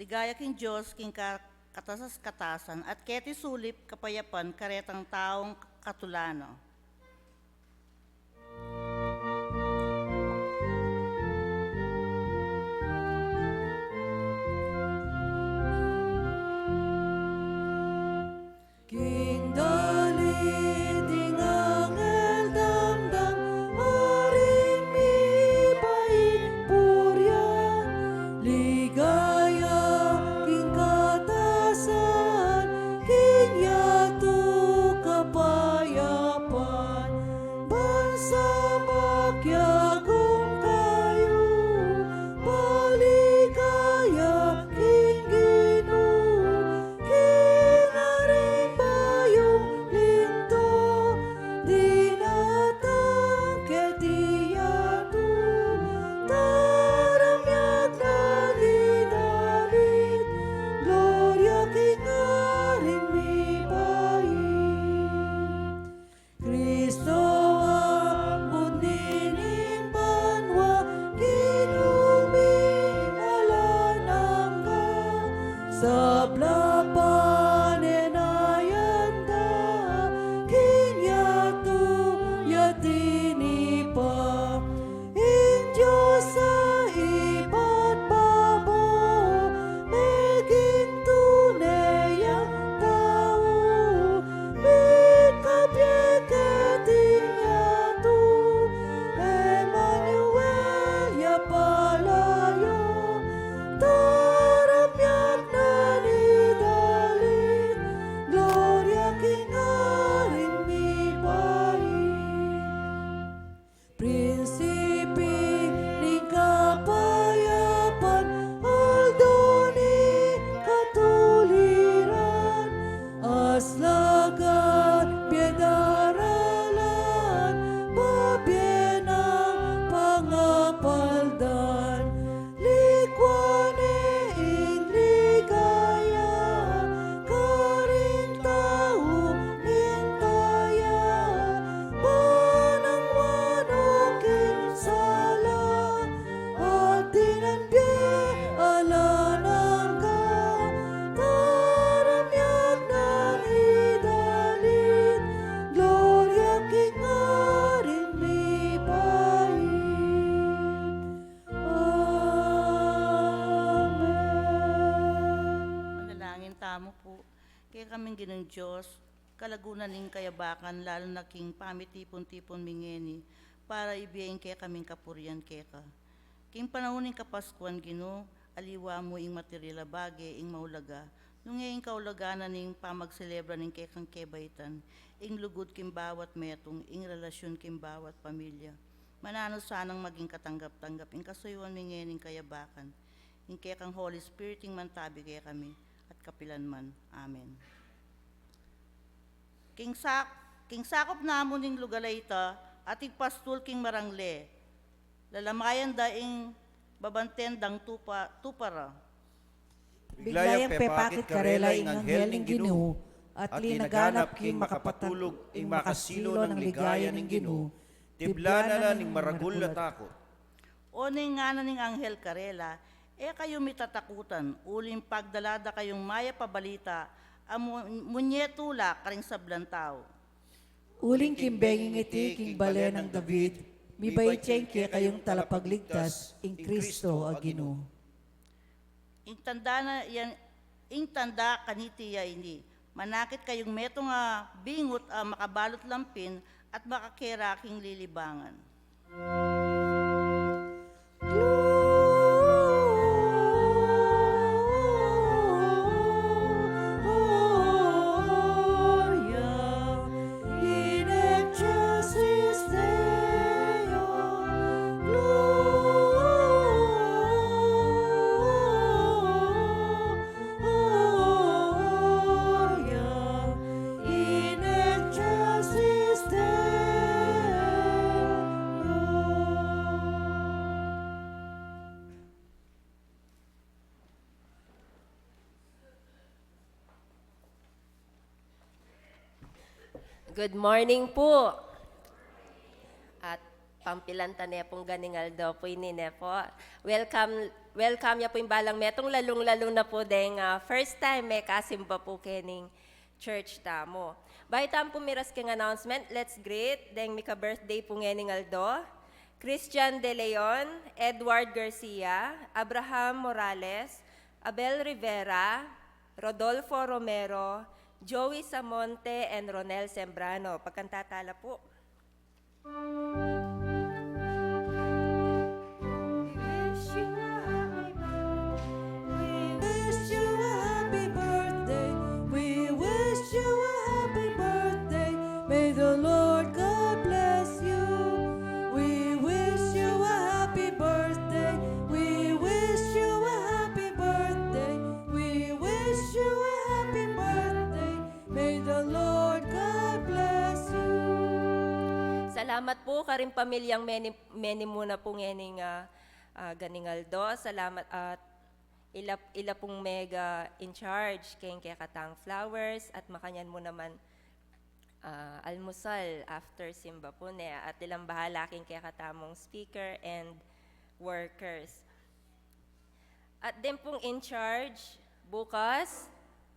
Ligaya king Diyos, king katasas-katasan, at keti sulip kapayapan, karetang taong katulano. King Dalit, ding angel damdam, aring mipain purian, ligaya, king katasan, king yatu kapayapan, bansa makyagong kayo, paligaya, king Gino, king aring bayong linto, dinatang ketiyatu, taramyag na lidalit, gloria king aring mipain. Kristo ang ninin banwa, ginuming alanangga, sablapan enayanda, kinyatu yatinipa, in Diyos sa iba't babo, meging tunay ang tao, mit kapyeketing yatu, Emmanuel ya palayo, taramyag na nidalit, gloria king aring mipain. Prinsipi ni kapayapan, aldo ni katuliran, aslagan piedaralan, babyenang pangapaldan, likwane ing ligaya, karing tao nintaya, banang wanoking sala, at dinanbye alanangga, taramyag na nidalit, gloria king aring mipain. Amen. Manalangin tamo po, kaya kaming ginang Diyos, kalagunan ning kayabakan, lalo na king pamitipon-tipon mingeni, para ibiyain kaya kaming kapurian keka. King panahon ning kapaskuan Gino, aliwa mo ing materiala bage, ing maulaga, nung ing kaulaganan ning pamagselebra ning kekang kebaitan, ing lugod kim bawat metong, ing relasyon kim bawat pamilya. Manano sanang maging katanggap-tanggap, ing kasuyuan mingening kayabakan, ing kekang Holy Spirit, ing mantabi kaya kami, at kapilan man. Amen. King sakop namon ning lugalay ita, at igpastul king marangle, lalamayan daing babanten dang tupara. Biglayang pepakit karela ing anghel ning Ginoo, at linaganap king makapatulog ing makasilo ng ligaya ning Ginoo, tiblana ning maragul na takot. O ning ngana ning anghel karela, kayo mitatakutan, uling pagdalada kayong maya pabalita, munyetula karing sablantaw. Uling kimbenging iti king balen ng David, mibaytiyeng kaya kayong talapagligtas, ing Kristo a Ginoo. Ing tanda kaniti ya ini, manakit kayong metong bingot makabalot lampin at makakeraking lilibangan. Gloria in excelsis Deo, Gloria in excelsis Deo. Good morning po. At pampilanta ne pong ganingal do po ini ne po. welcome ya po yung balang metong lalong-lalo na po deng first time may kasimba po kening church tamo. Bahay tam po miras keng announcement, let's greet deng mika birthday po ngening Aldo, Christian De Leon, Edward Garcia, Abraham Morales, Abel Rivera, Rodolfo Romero, Joey Samonte, and Ronel Sembrano. Pagkantatala po. Wish you a happy birthday. We wish you a happy birthday. May the Lord God bless you. We wish you a happy birthday. We wish you a happy birthday. We wish you a happy birthday. May the Lord God bless you. Salamat po karing pamilyang many muna po ngening ganingaldo. Salamat at ila pong mega in charge kayong kaya katang flowers at makanyan mo naman almusal after simba po ne at ilang bahala king kaya katamong speaker and workers. At din pong in charge bukas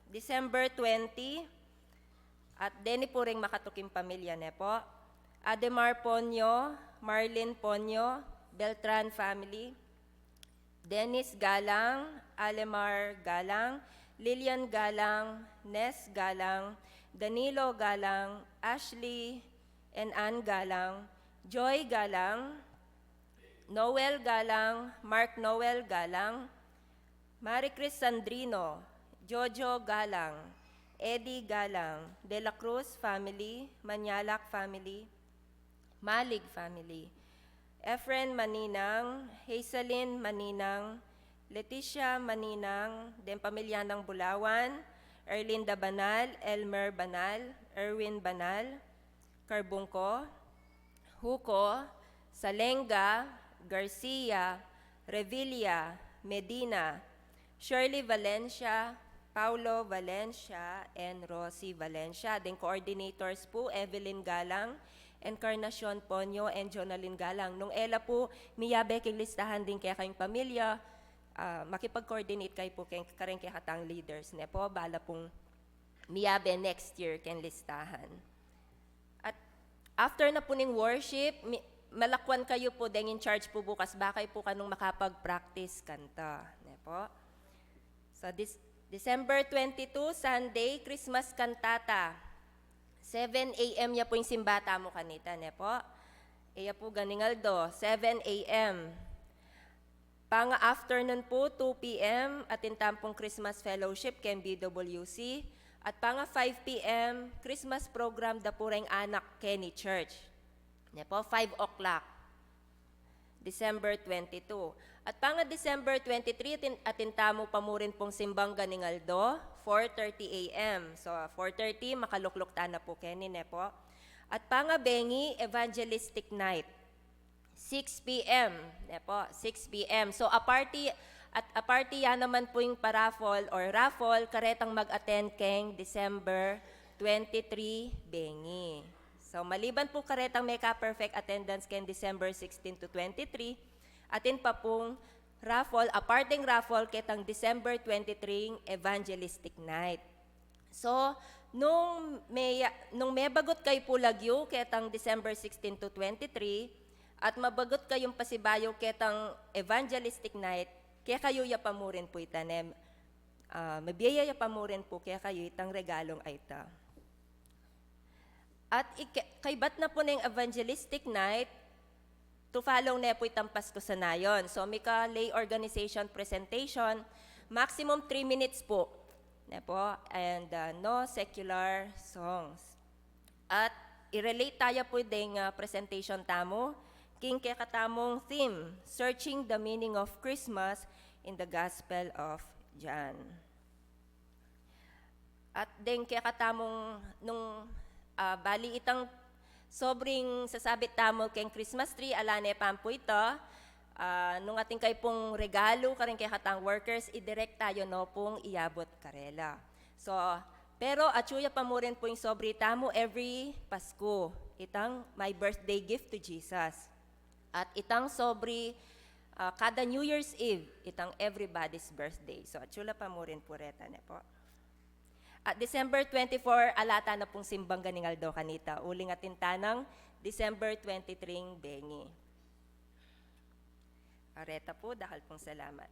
December 20 at deni po ring makatuking pamilya ne po. Ademar Ponyo, Marlene Ponyo, Beltran family, Dennis Galang, Alemar Galang, Lilian Galang, Nes Galang, Danilo Galang, Ashley and Ann Galang, Joy Galang, Noel Galang, Mark Noel Galang, Maricris Sandrino, Jojo Galang, Eddie Galang, De La Cruz family, Manyalak family, Malig family, Efren Maninang, Hazelin Maninang, Leticia Maninang, den pamilya ng Bulawan, Erlinda Banal, Elmer Banal, Erwin Banal, Carbungco, Huko, Salenga, Garcia, Revilla, Medina, Shirley Valencia, Paulo Valencia, and Rosie Valencia. Then coordinators po, Evelyn Galang, Encarnacion Ponyo, and Jonalyn Galang. Nung ela po, miyabe kay listahan din kaya kayong pamilya, makipag-coordinate kayo po karing kaya katang leaders. Ne po, bala pong miyabe next year kayong listahan. At after na po ning worship, malakwan kayo po deng in charge po bukas, bakay po kanong makapag-practice kanta. Ne po. So this December 22, Sunday, Christmas Cantata. 7 a.m. ya po yung simbata mo kanita, ne po. Iya po ganingaldo, 7 a.m. Panga-afternoon po, 2 p.m. atin tampong Christmas Fellowship ken BWC. At panga 5 p.m. Christmas program da po ring anak Kenny Church. Ne po, 5 o'clock. December 22. At panga December 23, atin tamo pa mo rin pong simbang ganingaldo, 4:30 a.m. So, 4:30, makalukluk na po Kenny, ne po. At panga bengi, evangelistic night, 6 p.m. Ne po, 6 p.m. So, a party yan naman po yung paraffle or raffle, karetang mag-attend keng December 23, bengi. So, maliban po karetang may ka-perfect attendance keng December 16 to 23, atin pa pong raffle, a parting raffle ketang December 23 evangelistic night. So, nung may bagot kayo po lagyo ketang December 16 to 23 at mabagot kayong pasibayo ketang evangelistic night, kaya kayo yapamurin po itanem. Mabiyaya yapamurin po kaya kayo itang regalong aita. At kaibat na po ng evangelistic night, to follow na po itang Pasko sa Nayon. So, mika lay organization presentation, maximum 3 minutes po. Na po, and no secular songs. At i-relate tayo po ding presentation tamo, king kaya katamong theme, Searching the Meaning of Christmas in the Gospel of John. At ding kaya katamong nung bali itang sobring sasabit tamo keng Christmas tree, alane pampo ito, nung ating kay pong regalo, karing kay katang workers, idirect tayo no pong iabot karela. So, pero atsuya pa mo rin po yung sobri tamo every Pasko, itang my birthday gift to Jesus. At itang sobri kada New Year's Eve, itang everybody's birthday. So, chula pa mo rin pureta na po. At December 24, alata na pong simbang ganingal daw kanita. Uling atin tanang December 23 bengi. Areta po, dahil pong salamat.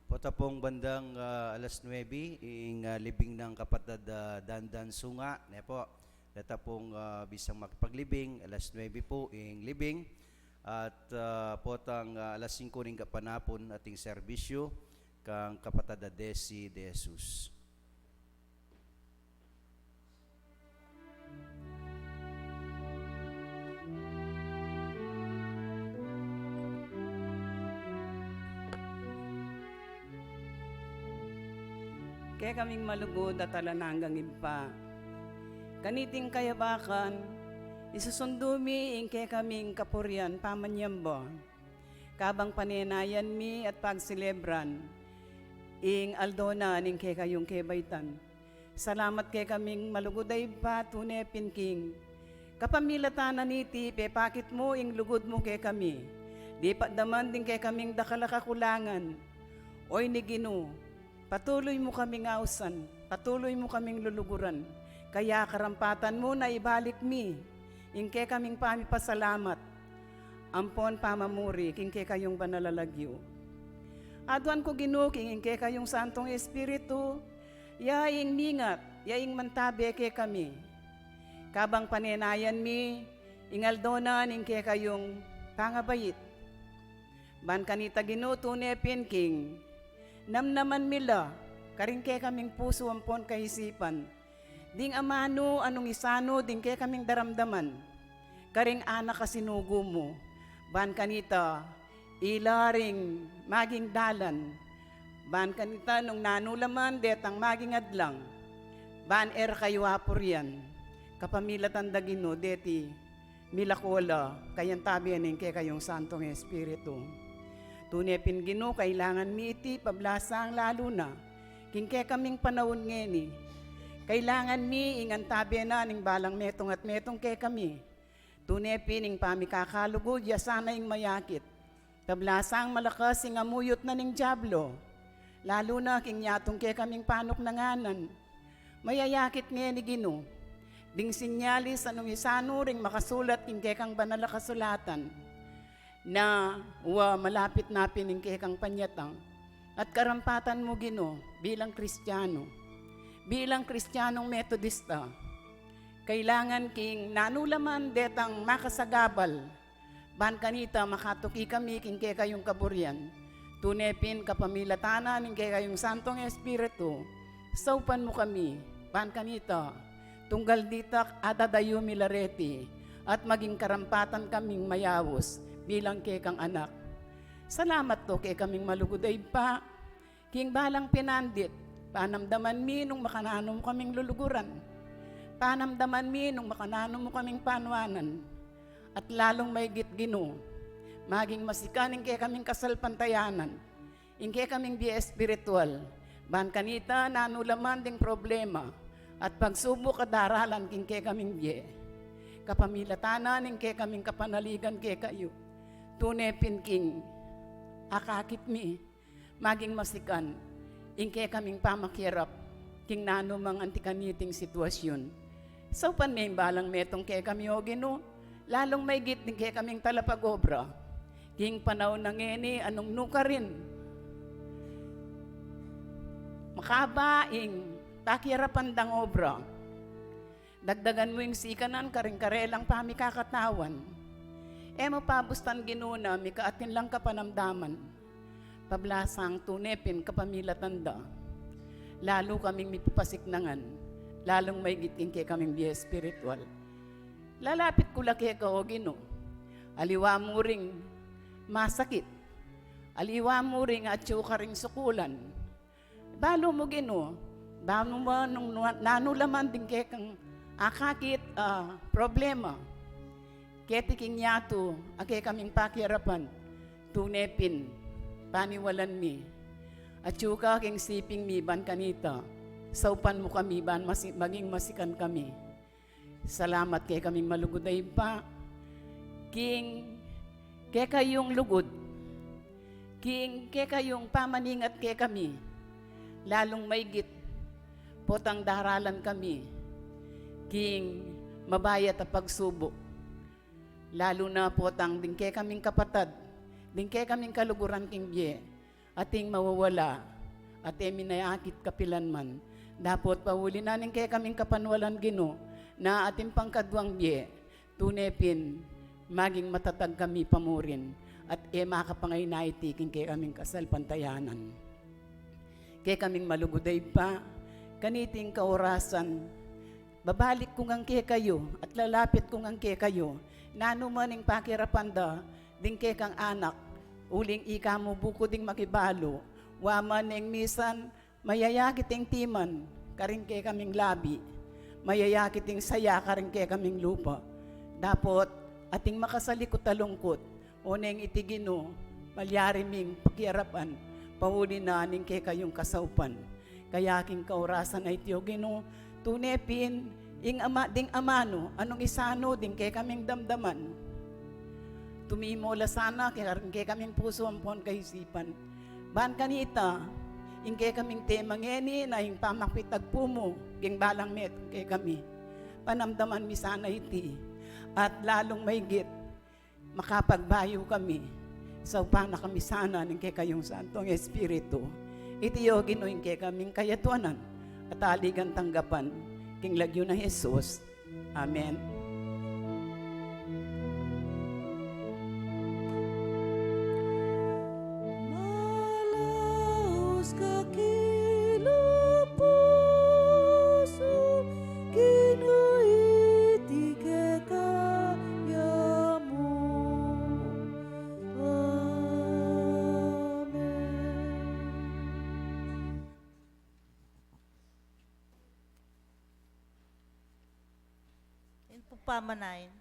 Pota pong bandang alas 9, ing libing ng kapatid Dandan Sunga. Ne po, data pong bisang makipaglibing, alas 9 po, ing libing. At potang alas 5 ning kapanapon ating serbisyo kang kapatid Desi de Jesus. Kaya kaming malugod at alananggang impa. Kaniting kayabakan, isusundumi ing kaya kaming kapuryan pamanyambo. Kabang panenayan mi at pagsilebran, ing aldona ning kaya kayong kebaitan. Salamat kaya kaming malugoday pa tunay pinking. Kapamilatanan iti, pepakit mo ing lugod mo kaya kami. Di pa daman din kaya kaming dakalakakulangan. Oy ni Ginoo, patuloy mo kaming ausan, patuloy mo kaming luluguran. Kaya karampatan mo na ibalik mi, ingke kaming pamipasalamat. Ampon pamamuri, kingke kayong banalalagyo. Aduan ko ginuking, ingke kayong Santong Espiritu, yaing mingat, yaing mantabe ke kami. Kabang panenayan mi, ingaldonan, ingke kayong pangabayit. Ban kanita ginuto ne pinking, namnaman mila, karingke kaming puso ampon kaisipan. Ding amano, anong isano, ding ke kaming daramdaman. Karing anak kasinugo mo, ban kanita, ilaring maging dalan. Ban kanita, nung nanulaman, detang maging adlang. Ban kayo hapurian, kapamilatan dagino, deti, milakola, kayang tabianin ke kayong Santong Espiritu. Tunepin Gino, kailangan mi iti pablasang lalo na. Kingke kaming panahon ngeni. Kailangan mi ingan tabi na ning balang metong at metong ke kami. Tunepin ing pamikakalugod, yasana ing mayakit. Pablasang malakas ing amuyot na ning Diablo. Lalo na king yatong ke kaming panok nanganan. Mayayakit ngeni Gino. Ding sinyalis anong isano ring makasulat king ke kang banala kasulatan. Na malapit na piningke kang panyatang at karampatan mo Gino bilang Kristiyano, bilang Kristiyanong Metodista. Kailangan king nanulaman detang makasagabal, ban kanita makatuki kami king ke kayong kaburyan, tunepin kapamilatanan ning ke kayong Santong Espiritu, saupan mo kami, ban kanita, tunggal ditak adadayo milareti, at maging karampatan kaming mayawos, bilang kay kang anak. Salamat to kay kaming malugoday pa. King balang pinandit, panamdaman mi nung makanano mo kaming luluguran. Panamdaman mi nung makanano mo kaming panwanan. At lalong may Gino, maging masikaning kay kaming kasalpantayanan. Ing kay kaming biya espiritual. Ban kanita nanulaman ding problema. At pagsubok at daralan king kay kaming biya. Kapamilatanan ing kay kaming kapanaligan kay kayo. Tunepin king, akakit mi, maging masikan, ingke kaming pamakirap, king nano mang antikaniting sitwasyon. So panim balang metong kay kami o Gino, lalong may giting kay kaming talapagobra, king panahon ng ngeni, anong nuka rin. Makabaing, takirapan dang obra, dagdagan mo yung sikanan, karing-karelang pamikakatawan. Mapabustan ginuna, mikaatin lang kapanamdaman. Pablasang tunepin kapamilatanda. Lalo kaming mipapasiknangan. Lalong may giting kay kaming biya spiritual. Lalapit ko laki ka o Gino. Aliwa mo ring masakit. Aliwa mo ring at ka ring sukulan. Balo mo Gino. Balo mo nung nanulaman din kay kang akakit problema. Ketiking yato, ake kaming pakiarapan, tunepin, paniwalan mi. At yuka king siping mi, ban kanita, saupan mo kami, ban maging masikan kami. Salamat kay kaming malugoday pa, King ke kayong lugod, King ke kayong pamaningat ke kami, lalong maigit potang daralan kami, King mabayat a pagsubok, lalo na potang dingke kaming kapatad, dingke kaming kaluguran king biye, ating mawawala, at minayakit kapilan man, dapot pauli nanin kaya kaming kapanwalan Gino, na ating pangkadwang biye, tunepin, maging matatag kami pamurin, at makapangay na itiking kaya kaming kasal pantayanan. Kaya kaming maluguday pa, kaniting kaorasan, babalik kung ang kaya kayo, at lalapit kung ang kaya kayo, nanumaning pakirapanda, ding kaya kang anak, uling ika mo buko ding makibalo, waman ng misan, mayayakiting timan, karing kaya kaming labi, mayayakiting saya karing kaya kaming lupa. Dapot, ating makasalikot talungkot, uneng itigino, malyariming pakiarapan, pauli na aning kaya kayong kasaupan. Kaya aking kaurasan ay tiyo Gino, tunepin, ing ama, ding amano, anong isano, ding kaya kaming damdaman. Tumimola sana, kaya kaming puso ampon kaisipan. Ban kanita, ing kaya kaming temang eni, na ing pamakpitag pumo, king balang met, kaya kami. Panamdaman mi sana iti, at lalong maigit, makapagbayo kami, sa upana kami sana, ning kaya kayong Santong Espiritu. Itiyo Gino'ing kaya kaming kayatuanan, at aligan tanggapan, king lagyo na Jesus. Amen. Malaos kakilupuso, kinuiti ke kaya mo. Amen. Yun po pamanayin.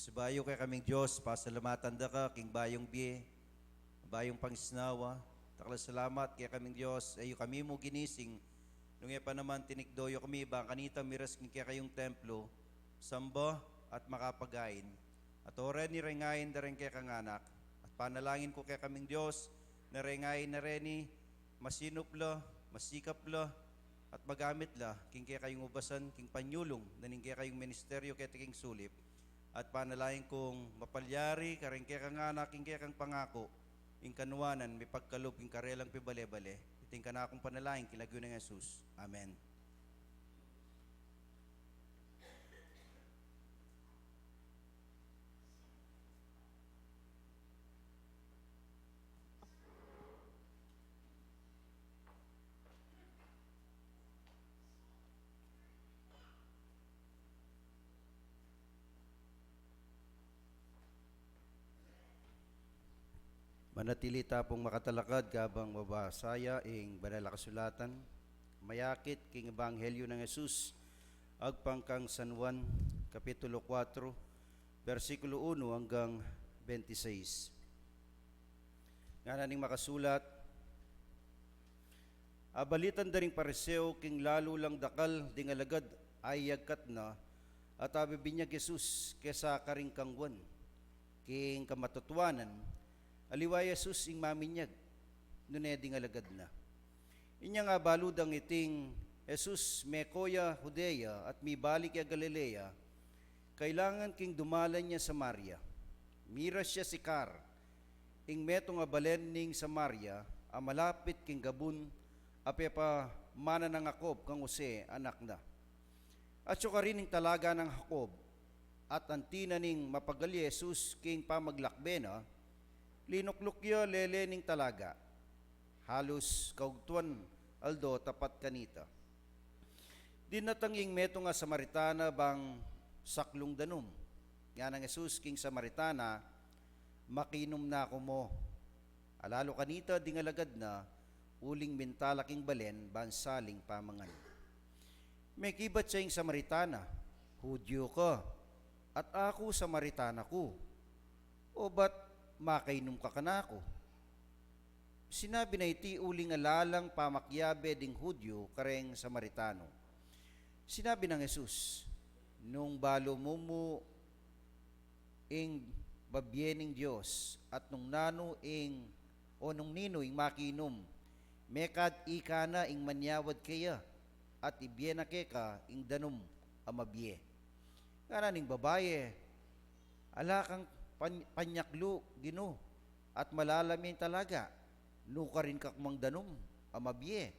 Sibayo kay kaming Diyos, pasalamatan da ka, king bayong biye, bayong pangisnawa. Takla salamat kay kaming Diyos, ayo kami mo ginising, nung pa naman tinikdoyo kami, bang kanita miras king kaya kayong templo, samba at makapagain. At ore ni rengayin da rin kay kanganak, at panalangin ko kay kaming Diyos, na rengayin na reni, masinupla, masikapla, at magamit la, king kaya kayong ubasan, king panyulong, naning kaya kayong ministeryo kaya king sulip, at panalangin kong mapalyari, karing kaya kanganak, king kaya kang pangako, ing kanuanan, may pagkalob, king karelang pibale-bale, iting ka na akong panalangin, kilagyo ng Jesus. Amen. Manatili tapong makatalakad kabang mabasaya ing banal na kasulatan, mayakit king ebanghelyo ng Jesus agpangkang San Juan kapitulo 4 versikulo 1 hanggang 26. Nga ning makasulat, abalitan daring pariseo king lalo lang dakal ding alagad ay yagkat na at abibinyag Jesus kesa karing kangwan king kamatutuanan aliwa Jesus ing maminyag, nuneding alagad na. Inya nga baludang iting Jesus mekoya Judea at mibalik ya Galilea, kailangan king dumalan niya sa Samaria. Miras siya si Kar, ing metong abalen ning Samaria, malapit king gabun, apepa mana ng Jacob kang Jose anak na. At siya rin ning talaga ng Jacob, at antina ning mapagali Jesus king pamaglakbena, linuklukya lele ning talaga, halos kaugtuan aldo tapat kanita. Dinatanging meto nga Samaritana bang saklong danum, nga ng Jesus king Samaritana, makinom na ako mo. Alalo kanita dingalagad na, uling mintala king balen bansaling pamangan. May kibat siya ing Samaritana, Hudyo ka, at ako Samaritana ko. O ba't makainom ka kanako? Sinabi na iti uling alalang pamakyabe ding Hudyo kareng Samaritano. Sinabi ng Jesus, nung balo mo ing babyening Diyos at nung nano ing o nung nino ing makinom, mekad ika na ing manyawad kaya at ibye na keka ing danum amabye. Nga ning babaye, ala kang panyaklo Gino at malalamin talaga, nuka rin kakmang danum amabye.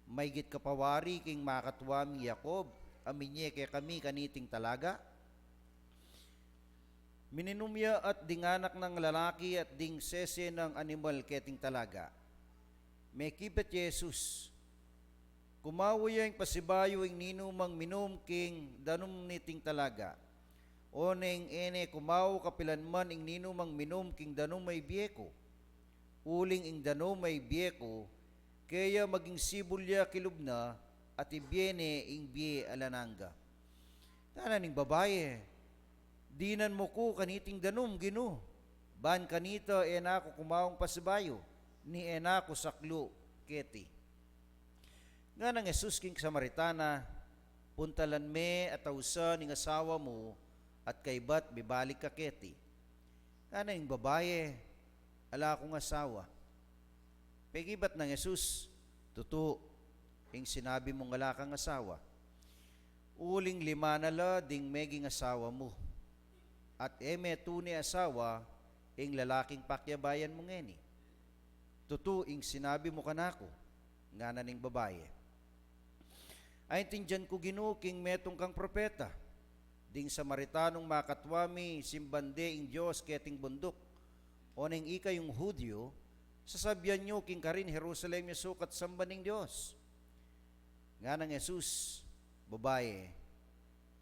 Maygit kapawari king makatwami Jacob, aminye kay kami kaniting talaga. Mininumya at dinganak ng lalaki at ding sese ng animal keting talaga. May kipet Jesus, kumawoy ang pasibayo ing ninumang minum king danum niting talaga. O neng ene kumaw kapilanman ing ninumang minum king danum may biyeko. Uling ing danum may biyeko, kaya maging sibulya kilubna at ibyene ing biye alananga. Tananing babaye, dinan mo ko kaniting danum Gino, ban kanita enako kumawang pasibayo, ni enako saklo keti. Nga nang Jesus king Samaritana, puntalan me at tausa ning asawa mo, at kaybat bibalik ka keti. Nga nang babaye, ala akong asawa. Pegibat ng Jesus, tuto, ing sinabi mong ala kang asawa. Uling 5 na la ding meging asawa mo. At eme tuni asawa, ing lalaking pakyabayan mo ngeni. Tuto, ing sinabi mo kanako, nga naning babaye. Ay tindiyan ko Gino king metong kang propeta, ding Samaritanong makatwami simbande ing Diyos keting bundok, o ning ika yung Hudyo, sasabyan nyo king karin Jerusalem yung sukat sambaning Diyos. Nga ng Jesus, babae,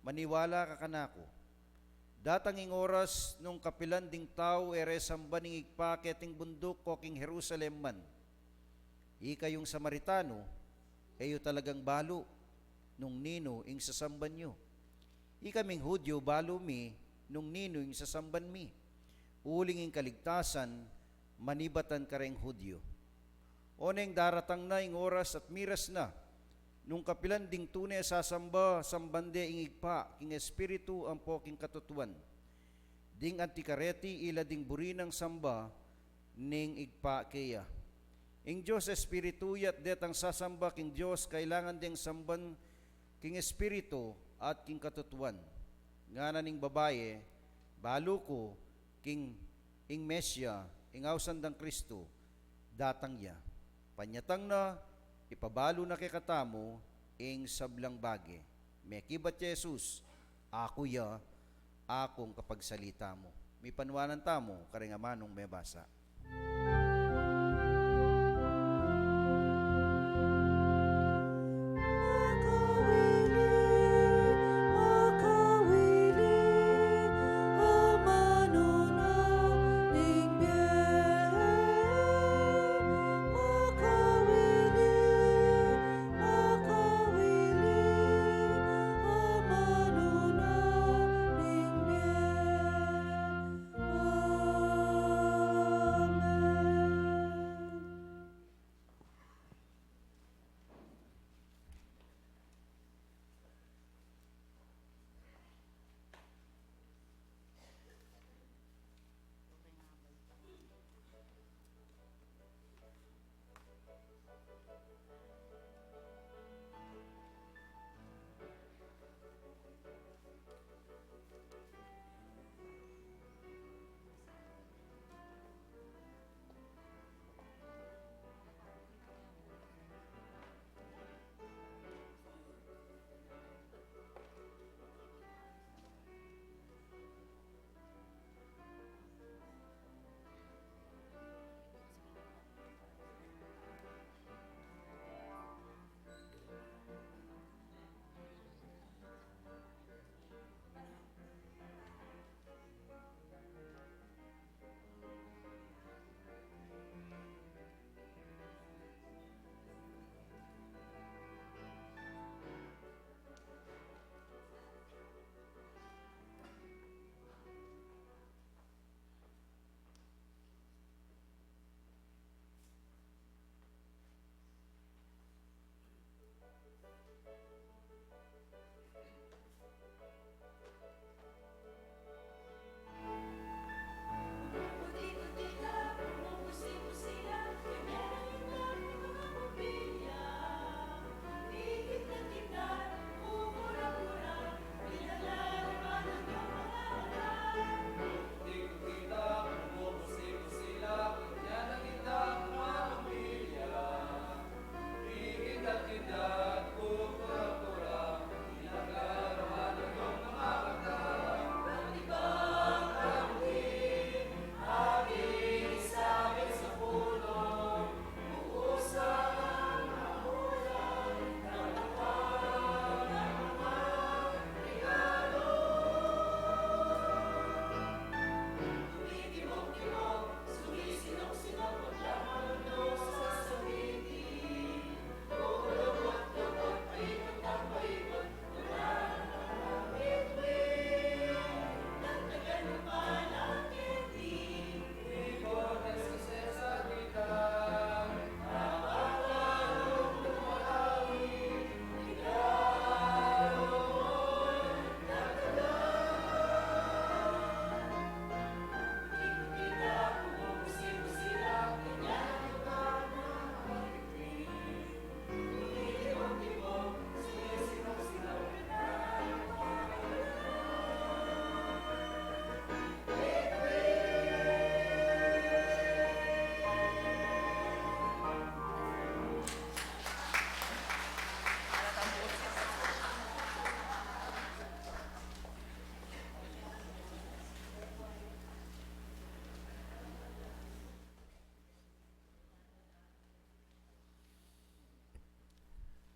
maniwala ka kanako. Datanging oras nung kapilan ding tao ere sambaning igpa keting bundok ko king Jerusalem man. Ika yung Samaritano, eyo talagang balo, nung nino ing sasamban nyo. Ikaming Hudyo balo mi, nung ninoy sa samban mi. Ulingin kaligtasan, manibatan ka ring Hudyo. Oneng daratang na ing oras at miras na, nung kapilan ding tunay sasamba, sambande ingigpa, king espiritu ang poking katutuan. Ding antikareti ila ding burinang samba, ning igpa kaya. Ing Diyos espiritu yat detang sasamba king Diyos, kailangan ding samban king espiritu at king katutuan. Ngana ning babaye, balo ko, king ing Mesya, ing awsan dang Kristo, datang ya. Panyatang na, ipabalo na kay katamo, ing sablang bage. Mekibat Jesus, ako ya, akong kapagsalita mo. May panwanan tamo, karingamanong may basa.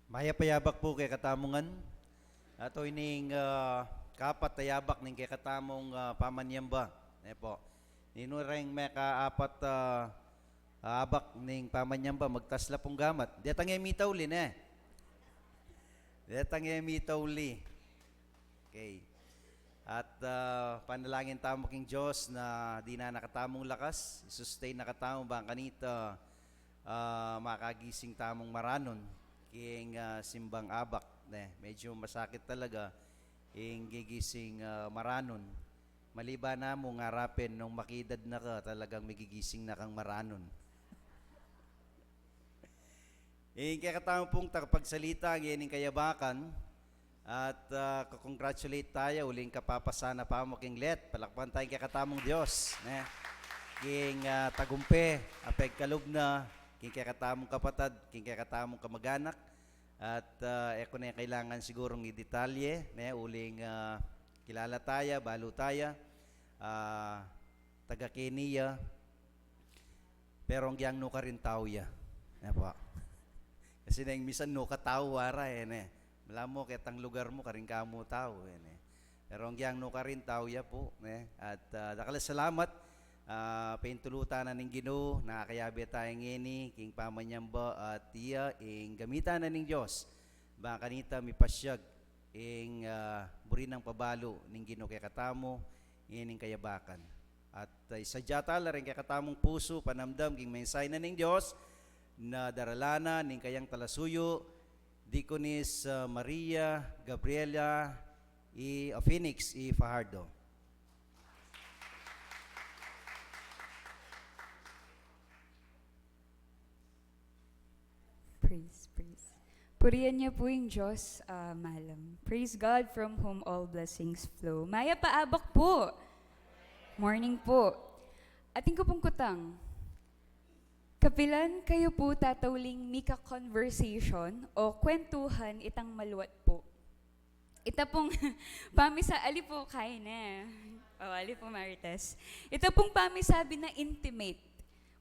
Mayapayabak po kay katamongan. Ato ining kapat tayabak ning kay katamong pamanyamba. Po. Ninureng may kaapat abak ning pamanyamba magtasla pong gamat. Detang emitaw li ne. Detang emitaw li. Okay. At panalangin tamo king Diyos na di na nakatamong lakas, sustain nakatamong bang kanita, makagising tamong maranon, king simbang abak. Medyo masakit talaga, ing gigising maranon. Maliban na mo ngarapin nung makidad na ka, talagang magigising na kang maranon. Kaya katamo pong takapagsalita, ngayon kayabakan, at congratulate tayo, uling kapapasana pa mo king let, palakpan tayo kaya katamong Diyos. King tagumpe, apeg kalugna, king kaya katamong kapatad, king kaya katamong kamag-anak, at eko na yung kailangan sigurong i-detalye, uling kilala tayo, balo tayo, taga Kenya, pero ang giyang no ka rin tao ya. Kasi na yung misan no ka tao wara Malam mo, ketang lugar mo, karing kamo tao. Pero ang giyang no ka rin tao ya po. At dakala salamat, paintulutan na ng Ginoo, nakakayabi tayong ngini, king pamanyamba at iya, ing gamitan na ng Diyos. Baka kanita may pasyag, ing buri ng pabalo ng Ginoo kay katamo, ining kayabakan. At isadya tala rin kay katamong puso, panamdam, king mensay na ng Diyos, na daralana, ning kayang talasuyo, Deaconess Maria Gabriela Phoenix Fajardo. Praise. Purihan niyo po yung Diyos, malam. Praise God from whom all blessings flow. Maya paabak po. Morning po. Ating ko pong kutang. Kapilan kayo po tatawling mika conversation o kwentuhan itang maluwat po. Ita pong pamisa, ali po kain na. Ali po Marites. Ita pong pamisabi na intimate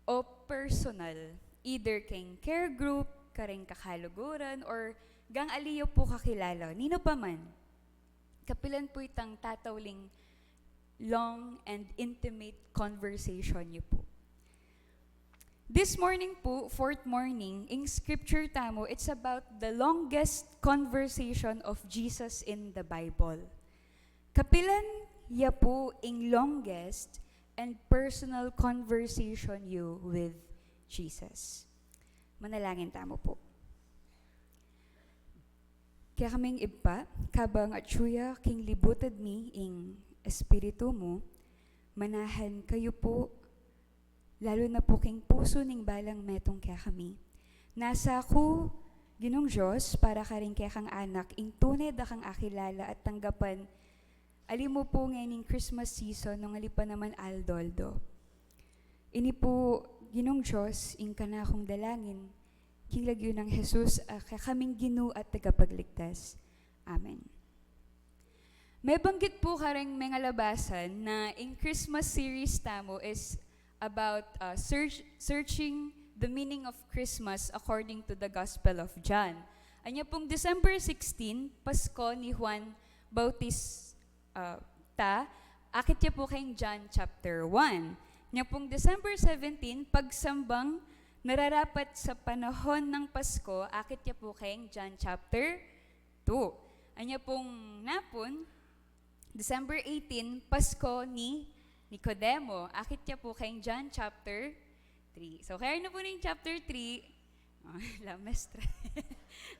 o personal. Either keng care group, kareng kakaluguran, or gang aliyo po kakilala. Nino pa man. Kapilan po itang tatawling long and intimate conversation niyo po. This morning po, fourth morning, in scripture tamo, it's about the longest conversation of Jesus in the Bible. Kapilan ya po in longest and personal conversation you with Jesus. Manalangin tamo po. Kaya kaming iba, kabang atsuya king libutad mi ing espiritu mo, manahan kayo po, lalo na po king puso ning balang metong kaya kami. Nasa ako, Ginong Diyos, para ka rin kaya kang anak, ing tunay da kang akilala at tanggapan, ali mo po ngayon Christmas season, nung ali pa naman aldoldo. Ini po, Ginong Diyos, ing kanakong dalangin, king lagyo ng Jesus, kaya kaming ginu at tagapagligtas. Amen. May banggit po kareng mga labasan na in Christmas series tamo is about searching the meaning of Christmas according to the Gospel of John. Anya pong December 16, Pasko ni Juan Bautista, akit niya po kayong John chapter 1. Anya pong December 17, pagsambang nararapat sa panahon ng Pasko, akit niya po kayong John chapter 2. Anya pong napon, December 18, Pasko ni Nicodemo. Akit niya po kayong John chapter 3. So, kaya na po na yung chapter 3. La mestra.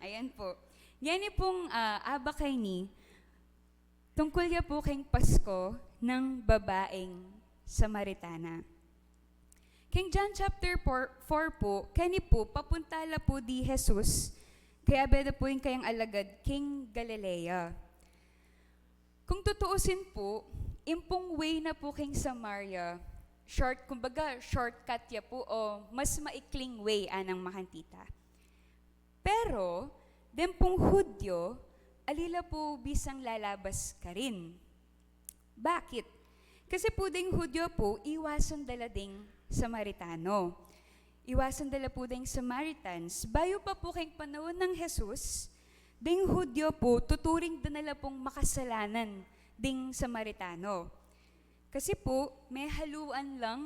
Ayan po. Yan pong abakay ni, tungkol niya po kayong Pasko ng babaeng Samaritana. King John chapter 4 po, kani po, papuntala po di Jesus, kaya beda po yung kayang alagad, King Galilea. Kung tutuusin po, impong way na po king Samaria, kumbaga shortcut ya po o mas maikling way anang makantita. Pero, den pong Hudyo, alila po bisang lalabas ka rin. Bakit? Kasi po ding Hudyo po, iwasan dala ding Samaritano. Iwasan dala po ding Samaritans. Bayo pa po kayong panahon ng Jesus, ding Hudyo po, tuturing danala pong makasalanan ding Samaritano. Kasi po, may haluan lang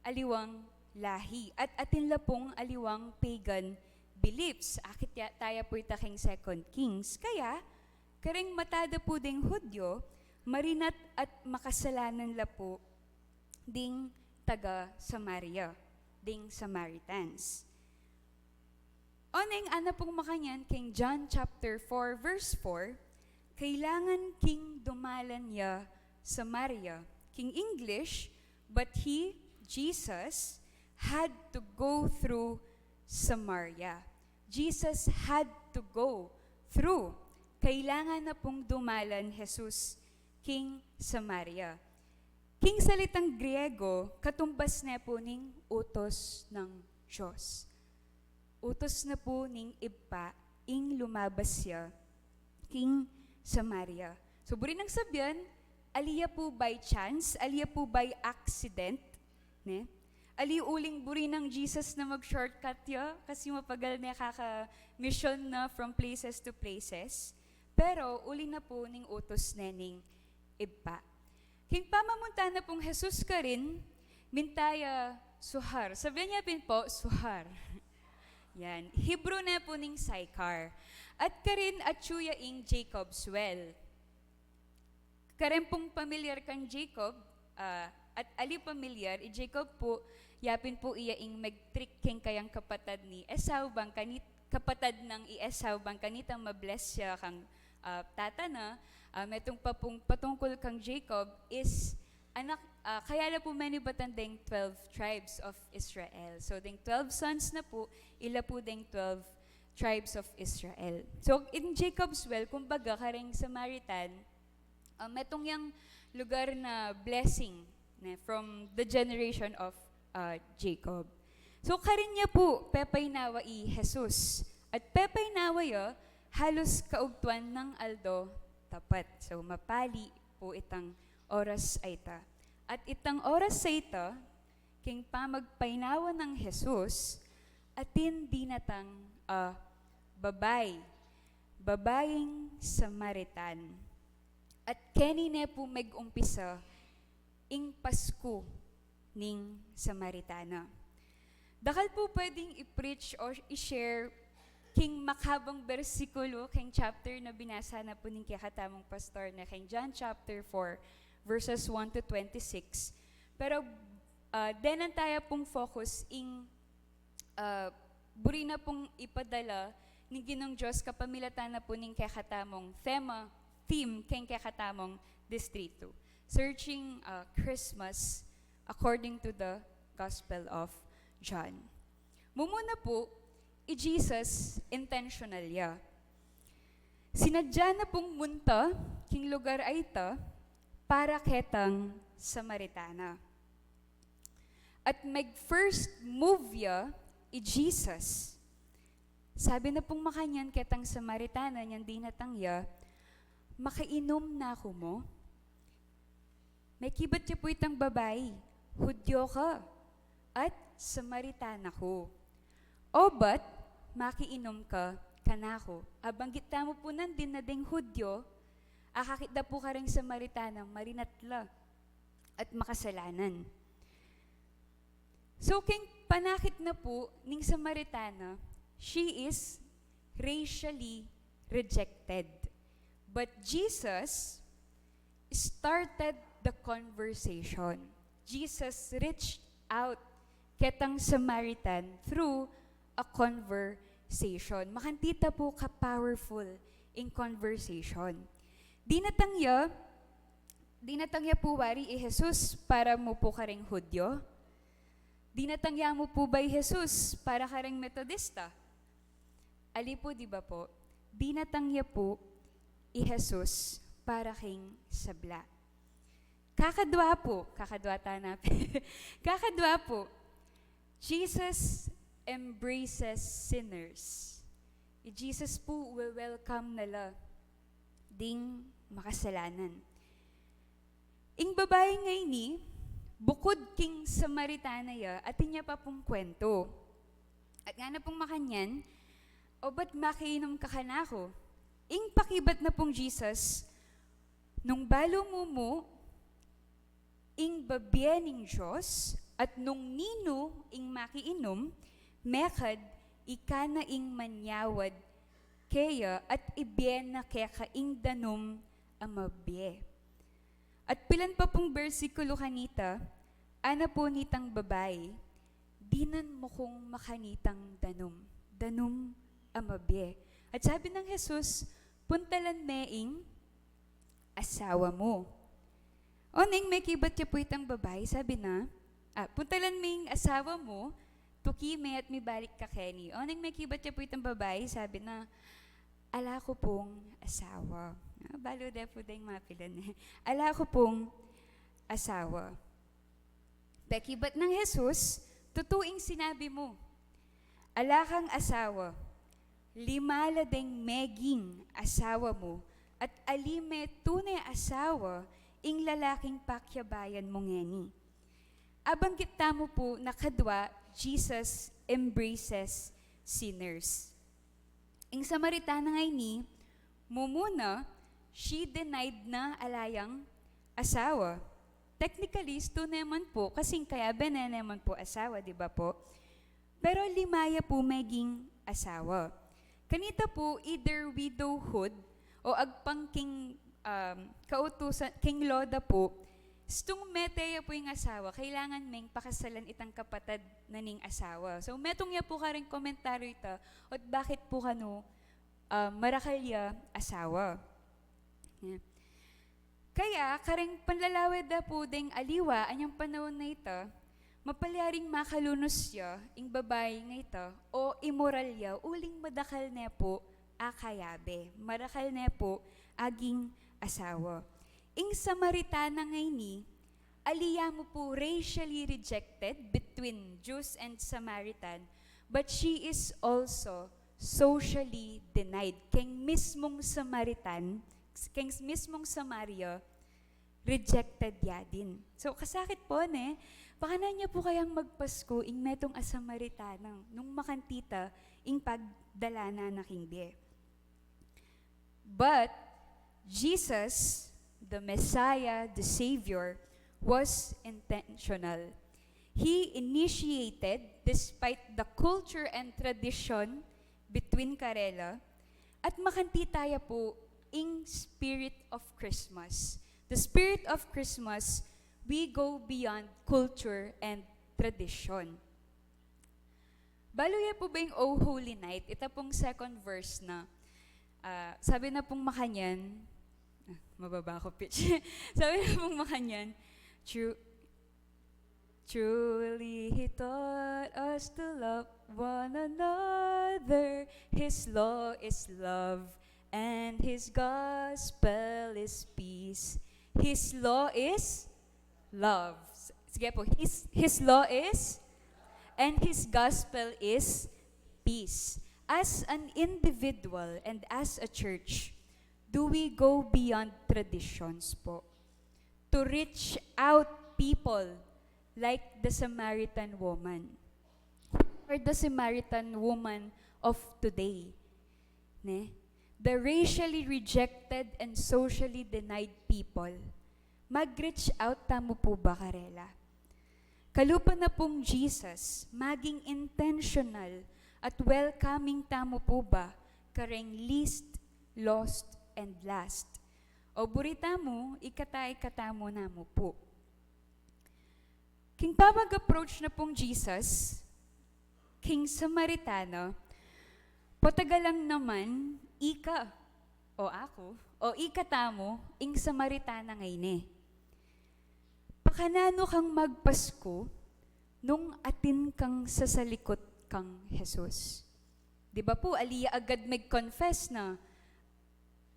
aliwang lahi at atin la pong aliwang pagan beliefs. Akit tayo po itaking 2 Kings. Kaya, karing matada po ding Hudyo, marinat at makasalanan la po, ding taga Samaria, ding Samaritans. Oneng ana pong makanyan King John chapter 4 verse 4, kailangan king dumalan ya Samaria. King English, but he, Jesus, had to go through Samaria. Jesus had to go through. Kailangan na pong dumalan Jesus King Samaria. King salitang Griego, katumbas na po ning utos ng Diyos. Utos na po ning iba, ing lumabas siya, King Samaria. So, buri nang sabyan, aliya po by chance, aliya po by accident, ne? Ali uling buri ng Jesus na mag-shortcut ya, kasi mapagal na kaka-mission na from places to places. Pero, uli na po ning utos na ning iba. King pamamunta na pong Jesus ka rin, mintaya suhar. Sabihan niya pin po, suhar. Yan. Hebrew na po ning Sychar. At karin at chuya ing Jacob's well. Karen pong pamilyar kang Jacob, at ali pamilyar, Jacob po, yapin po iya ing mag-trick king kayang kapatad ni Esau, bang kanit, kapatad ng Esau, bang kanitang mabless siya kang tata na, metong patungkol kang Jacob is, anak, kaya na po many batandeng 12 tribes of Israel. So, ding 12 sons na po, ila po ding 12 tribes of Israel. So, in Jacob's well, kumbaga, kareng Samaritan, metong yang lugar na blessing from the generation of Jacob. So, karin niya po, pepay nawa i Jesus. At pepay nawa ya, halos kaugtuan ng aldo tapat. So, mapali po itang oras ay ta. At itang oras ay ta, king pamagpainawa ng Jesus, atin dinatang babaying Samaritan. At kanina po mag-umpisa, ing Pasko ning Samaritana. Dakal po pwedeng i-preach or i-share king makhabang bersikulo, king chapter na binasa na po ning kakatamong pastor na king John chapter 4, verses 1 to 26. Pero denan tayo pong focus ing buri na pong ipadala ni Ginong Diyos kapamilatan na po ning kakatamong theme king kakatamong distrito. Searching Christmas according to the Gospel of John. Mumuna po, Jesus intentional ya. Sinadya na pong munta, king lugar ay ta, para ketang Samaritana. At mag-first move ya, Jesus. Sabi na pong makanyan ketang Samaritana, nyan dinatang ya, makainom na ako mo. May kibat niya po itang babae, Hudyo ka, at Samaritana ko. O ba't makiinom ka kanako? Abanggit mo po nandin na ding Hudyo, akakita po ka rin Samaritana, marinatla, at makasalanan. So, king panakit na po ning Samaritana, she is racially rejected. But Jesus started the conversation. Jesus reached out ketang Samaritan through a conversation. Makantita po ka-powerful in conversation. Di natangya po wari Jesus para mo po karing Hudyo. Di natangya mo po ba Jesus para karing Metodista. Ali po, di ba po? Di natangya po Jesus para king sabla. Kakadwa po, Jesus embraces sinners. Jesus po will welcome nala ding makasalanan. Ing babae ngay ni, bukod king Samaritana ya, atin niya pa pong kwento. At nga na pong makanyan, o ba't makiinom ka kanako? Ing pakibat na pong Jesus, nung balo mo, ing babyening Diyos, at nung nino ing makiinom, mekad ikana ing manyawad, kaya at ibyen na kaya ing danom amabye. At pilan pa pong bersikulo kanita, ana po nitang babay, dinan mo kong makanitang danum, danum amabye. At sabi ng Jesus, puntalan meing asawa mo. Oning may kibat niya po itang babay, sabi na, puntalan meing asawa mo, tukime at may balik ka Kenny. Oning may kibat niya po itang babay, sabi na, ala ko pong asawa. Balo de po dahil mapilan eh. Ala ko pong asawa. Pekibat ng Jesus, tutuing sinabi mo, ala kang asawa, limala deng meging asawa mo, at alime tunay asawa, ing lalaking pakyabayan mo ngeni. Abang kita mo po nakadwa, Jesus embraces sinners. Ing Samaritana ngay ni, mumuna, she denied na alayang asawa. Technically, ito naman po, kasing kaya naman po asawa, di ba po? Pero limaya po maging asawa. Kanita po, either widowhood o agpang king kautusan, king loda po, stung meteya po yung asawa, kailangan meng pakasalan itang kapatid na ning asawa. So metong ya po ka rin komentaryo ita, at bakit po kano marakalya asawa. Yeah. Kaya, kareng panlalawed na po ding aliwa, anyang panahon na ita, mapalyaring makalunos siya, ing babae nga ita, o immoral ya, uling madakal na po, akayabe. Marakal na po, aging asawa. Ing Samaritana ngayon aliya mo po racially rejected between Jews and Samaritan, but she is also socially denied. Keng mismong Samaritan, keng mismong Samaria, rejected ya din. So, kasakit po, baka na niya po kayang magpasko ing metong asamaritanang nung makantita ing pagdalana na kindi. But, Jesus, the Messiah, the Savior, was intentional. He initiated, despite the culture and tradition between Karela, at makantitaya po in spirit of Christmas. The spirit of Christmas, we go beyond culture and tradition. Baluya po ba yung O Holy Night? Ito pong second verse na, sabi na pong makanyan, mababa ko pitch. Sabi na pong makanyan, truly He taught us to love one another. His law is love, and His gospel is peace. His law is love. Sige po, His law is, and His gospel is peace. As an individual and as a church, do we go beyond traditions po? To reach out people like the Samaritan woman. Or the Samaritan woman of today. Ne? The racially rejected and socially denied people. Mag-reach out tamo po ba, Karela? Kalupa na pong Jesus, maging intentional at welcoming tamo po ba, kareng least, lost, and last. O burita mo, ikatay-katamo na mo po. King pa mag-approach na pong Jesus, King Samaritano, patagalang naman, ika, o ako, o ikatamo, ing Samaritana ngayon Pakanano kang magpasko, nung atin kang sasalikot kang Jesus. Di ba po, aliya agad mag-confess na,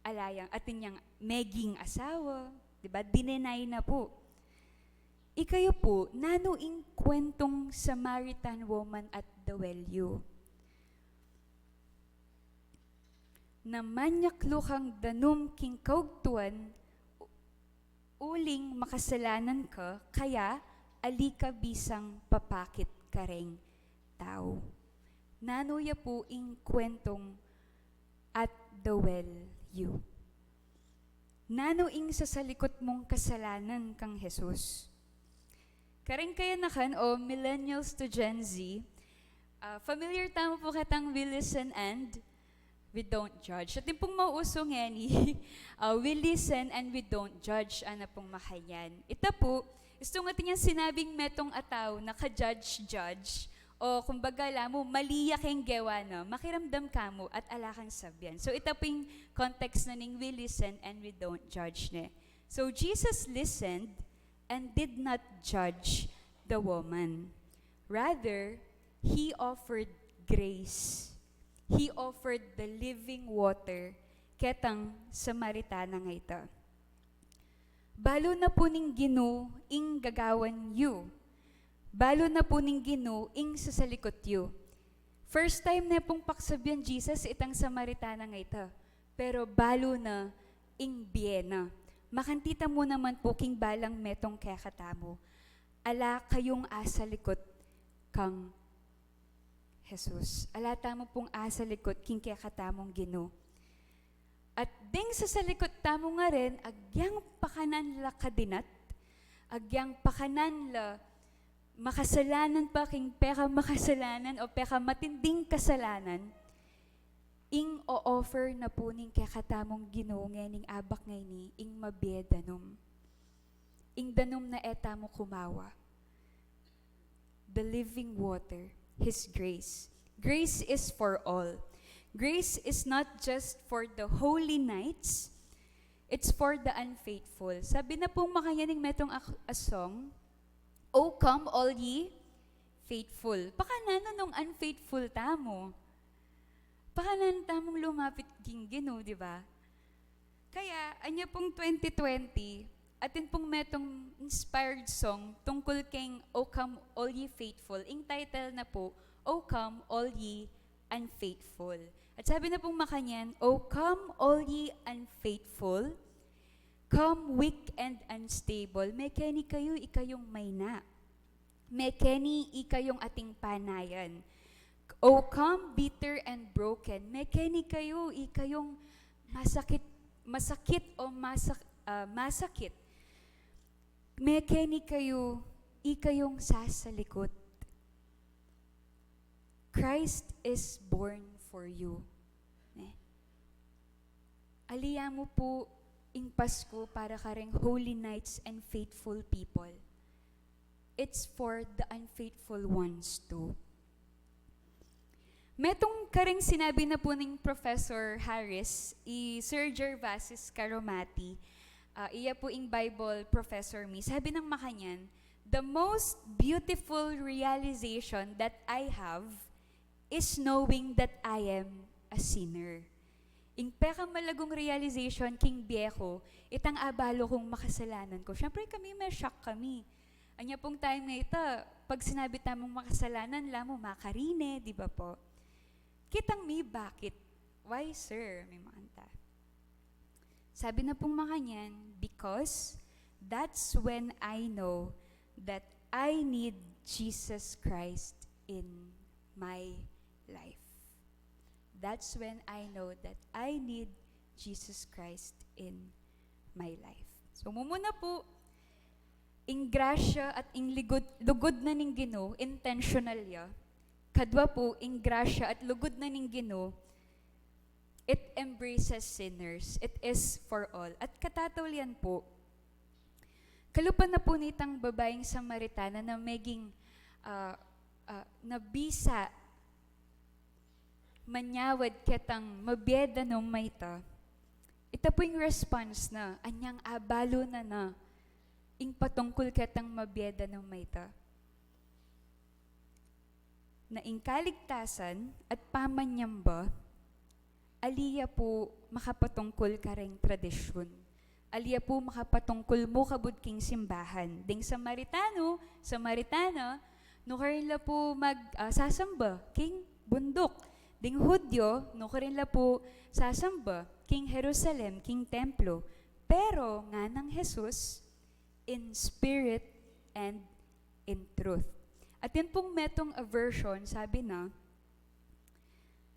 alayang atin niyang meging asawa, di ba? Dinenay na po. Ikayo po, nanuing kwentong Samaritan woman at the well. Na manyaklo kang danum king kaugtuan, uling makasalanan ka, kaya alika bisang papakit kareng tao. Nanuya po ing kwentong at the well. Nanuing sa salikot mong kasalanan kang Jesus. Kareng kaya nakan o millennials to Gen Z, familiar tamo po katang Willis and End, we don't judge. At yung pong mausong yan, we listen and we don't judge, ana pong makayan. Ito po, gusto nga tinyan sinabing metong ataw, naka-judge-judge, o kumbaga mo, maliya keng gawa na, makiramdam ka mo at alakang sabyan. So ito po yung context na ning we listen and we don't judge ne. So Jesus listened and did not judge the woman. Rather, He offered grace. He offered the living water ketang Samaritana nga ito. Balo na po ning Ginoo ing gagawan yu. Balo na po ning Ginoo ing sasalikot yu. First time na pong paksabyan Jesus itang Samaritana nga ito. Pero balo na ing biyena. Makantita mo naman po king balang metong kaya katamo. Ala kayong asalikot kang Jesus. Alata mo pong asa likod king kaya katamong Ginoo. At ding sa likod tamo nga rin, agyang pakanan la kadinat, agyang pakanan la makasalanan pa king peka makasalanan o peka matinding kasalanan, ing o-offer na po ning kaya katamong Ginoo ngayon abak ngayon ni, ing mabiyedanom. Ing danom na eta mo kumawa. The living water, His grace. Grace is for all. Grace is not just for the holy knights, it's for the unfaithful. Sabi na pong makayaning metong asong, O come all ye faithful. Pakananan nung unfaithful tamo. Pakananan tamong lumapit king Ginoo, di ba? Kaya, anya pong 2020, atin pong metong inspired song tungkol keng O Come All Ye Faithful. Ing title na po, O Come All Ye Unfaithful. At sabi na pong makanyan, O come all ye unfaithful, come weak and unstable, may keni kayo ikayong mayna. May keni ikayong ating panayan. O come bitter and broken, may keni kayo ikayong masakit o masakit. May keni kayo ikayong sasalikot. Christ is born for you. Aliya mo po ing Pasko para kareng holy knights and faithful people. It's for the unfaithful ones too. Metong kareng sinabi na po ng Professor Harris, Sir Gervasis Karomati, iya po ing Bible professor mi, sabi ng makanyan, the most beautiful realization that I have is knowing that I am a sinner. Ing peka malagong realization king biyeko, itang abalo kong makasalanan ko. Siyempre kami may shock kami. Anya pong time na ito, pag sinabi tamong makasalanan, lamo makarine, di ba po? Kitang mi, bakit? Why, sir? May makanta. Sabi na pong makanyan, because that's when I know that I need Jesus Christ in my life. That's when I know that I need Jesus Christ in my life. So, mumuna po, ing grasya at ing lugod na ning Ginoo, intentional ya. Kadwa po, ing grasya at lugod na ning Ginoo, it embraces sinners. It is for all. At katatawlian po, kalupan na po nitang babaeng Samaritana na meging nabisa manyawad ketang mabieda no mayta. Ita po yung response na, anyang abalo na ing patungkol ketang mabieda no mayta. Na ing kaligtasan at pamanyamba, aliya po makapatungkol kareng tradisyon. Aliya po makapatungkol mo kabud king simbahan. Ding Samaritana, no karinla po sasamba king bundok. Ding Hudyo, no karinla po sasamba king Jerusalem, king templo. Pero nga ng Jesus, in spirit and in truth. At yan pong metong aversion, sabi na,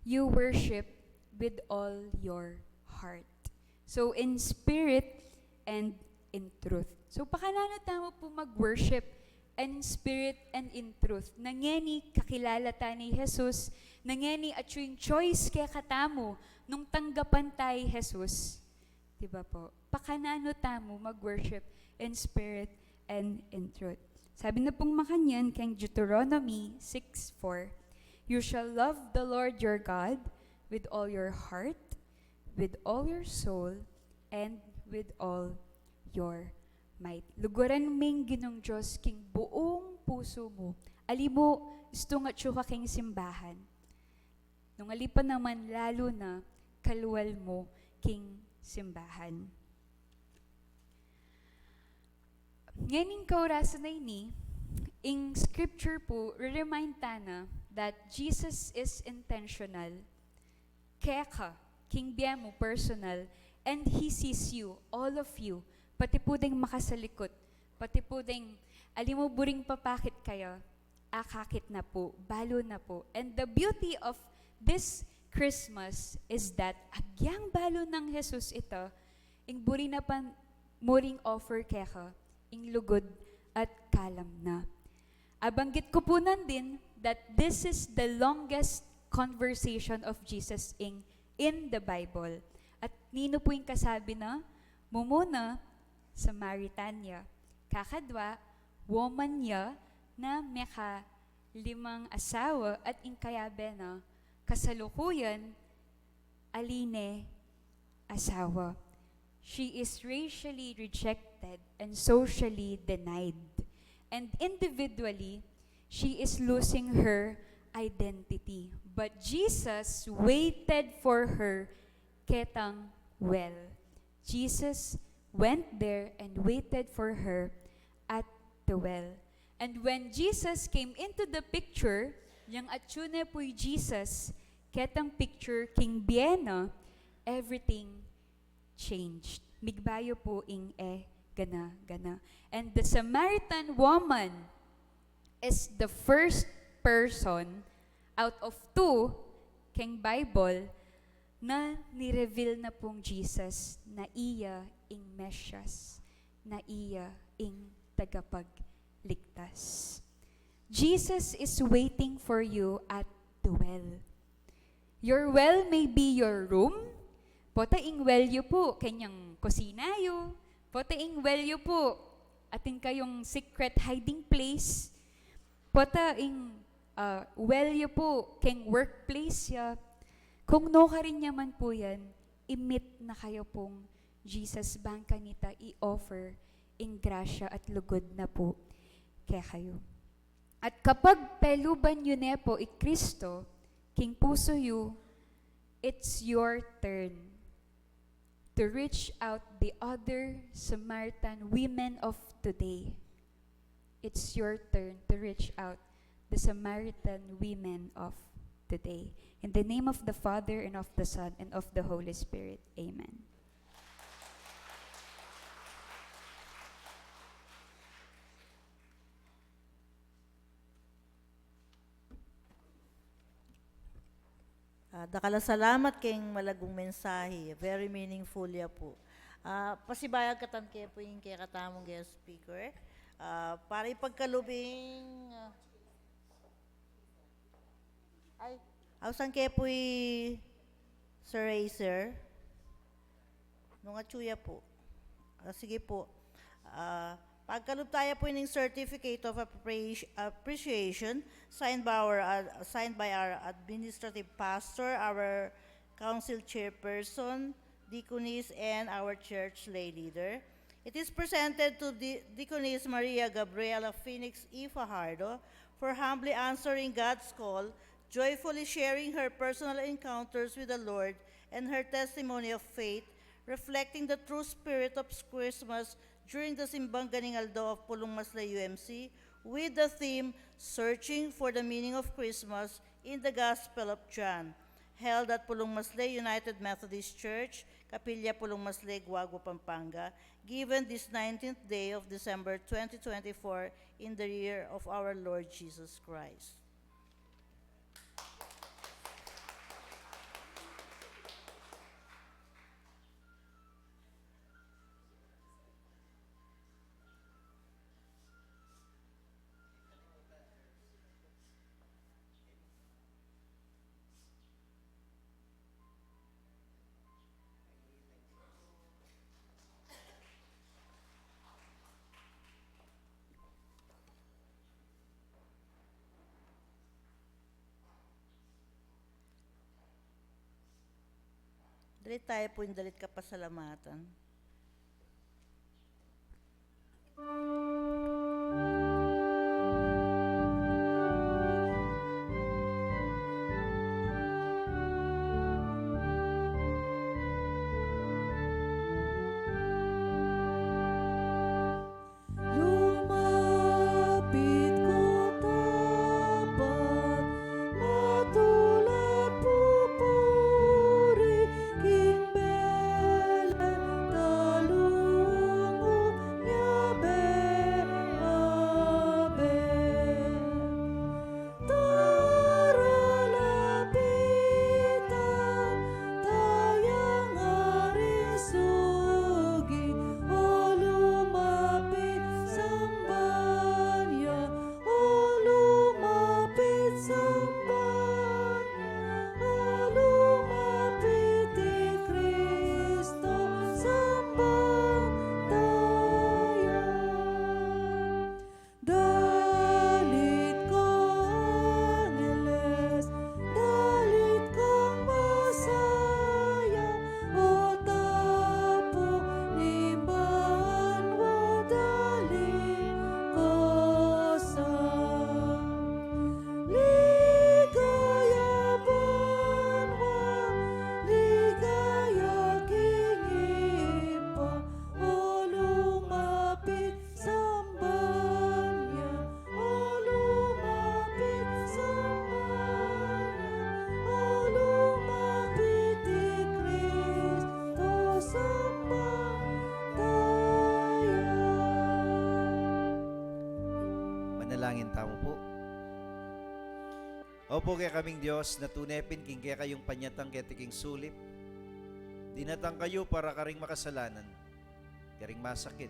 you worship with all your heart. So, in spirit and in truth. So, pakanano tamo po mag-worship and in spirit and in truth. Nangeni kakilala ta ni Jesus, nangeni at yung choice kaya katamo nung tanggapan tayo Jesus. Diba po? Pakanano tamo mag-worship in spirit and in truth. Sabi na pong makanyan kay Deuteronomy 6:4, you shall love the Lord your God with all your heart, with all your soul, and with all your might. Luguran ming ginong Diyos king buong puso mo. Alimo, isto nga tsuka king simbahan. Nung alipan naman lalo na kaluwal mo king simbahan. Ngayon kaurasan na ini, in scripture po, remind tana that Jesus is intentional. Kaya ka, king biya mo personal, and He sees you, all of you, pati po ding makasalikot, pati po ding alimo buring papakit kayo, akakit na po, balo na po. And the beauty of this Christmas is that agyang balo ng Jesus ito, ing buri na pan muring offer kaya ka, ing lugod at kalam na. Abanggit ko po nandin that this is the longest conversation of Jesus in the Bible. At nino po yung kasabi na, mumuna, Samaritanya, kakadwa, woman niya na meka 5 asawa at inkayabe na kasalukuyan aline asawa. She is racially rejected and socially denied. And individually, she is losing her identity. But Jesus waited for her ketang well. Jesus went there and waited for her at the well. And when Jesus came into the picture, yung atsune po'y Jesus, ketang picture king Biena, everything changed. Migbayo po ing gana. And the Samaritan woman is the first person out of 2 king Bible na ni-reveal na pong Jesus na iya ing Mesyas, na iya ing tagapagligtas. Jesus is waiting for you at the well. Your well may be your room. Pota ing well yu po, kanyang kusinayo. Pota ing well yu po, atin kayong secret hiding place. Pota ing well yu po, keng workplace ya. Kung no ka rin yaman po yan, imit na kayo pong Jesus bangka nita i-offer ing grasya at lugod na po kaya kayo. At kapag peluban yun po i Kristo, king puso yu, it's your turn to reach out the other Samaritan women of today. It's your turn to reach out the Samaritan women of today. In the name of the Father, and of the Son, and of the Holy Spirit. Amen. Dakala salamat kayong malagong mensahe. Very meaningful ya po. Pasibayag katan kayo po yung kaya katamong guest speaker. Para ipagkalubing... Ausan kayo po Sir Racer. Nung atsuya po. Sige po. Pagkalub tayo po ng Certificate of Appreciation signed by our administrative pastor, our council chairperson, deaconess, and our church lay leader. It is presented to Deaconess Maria Gabriela Phoenix E. Fajardo for humbly answering God's call, joyfully sharing her personal encounters with the Lord and her testimony of faith, reflecting the true spirit of Christmas during the Simbang Ganing Aldaw of Pulong Maslay UMC with the theme, Searching for the Meaning of Christmas in the Gospel of John, held at Pulong Maslay United Methodist Church, Capilla Pulong Maslay, Guagua, Pampanga, given this 19th day of December 2024 in the year of our Lord Jesus Christ. Dali tayo po yung dalit kapasalamatan. Lumapit ko tapat, matulad pupuri, king belen talungong niya berabe. Tara lapitan, tayang arisugi, o lumapit sambanya, o lumapit sambanya, o lumapit di Kristo sambang tayo. Dalit ko Angeles, dalit kong Masaya, o tapo ni Banwa, dalit ko sa ligaya Banwa, ligaya kingipa, o lumapit sambanya, o lumapit sambanya, o lumapit di Kristo sambang tayo. Manalangin tamo po. Opo kay kaming Diyos, natunepin king kaya kayong panyatang ketiking sulip. Dinatang kayo para karing makasalanan, karing masakit.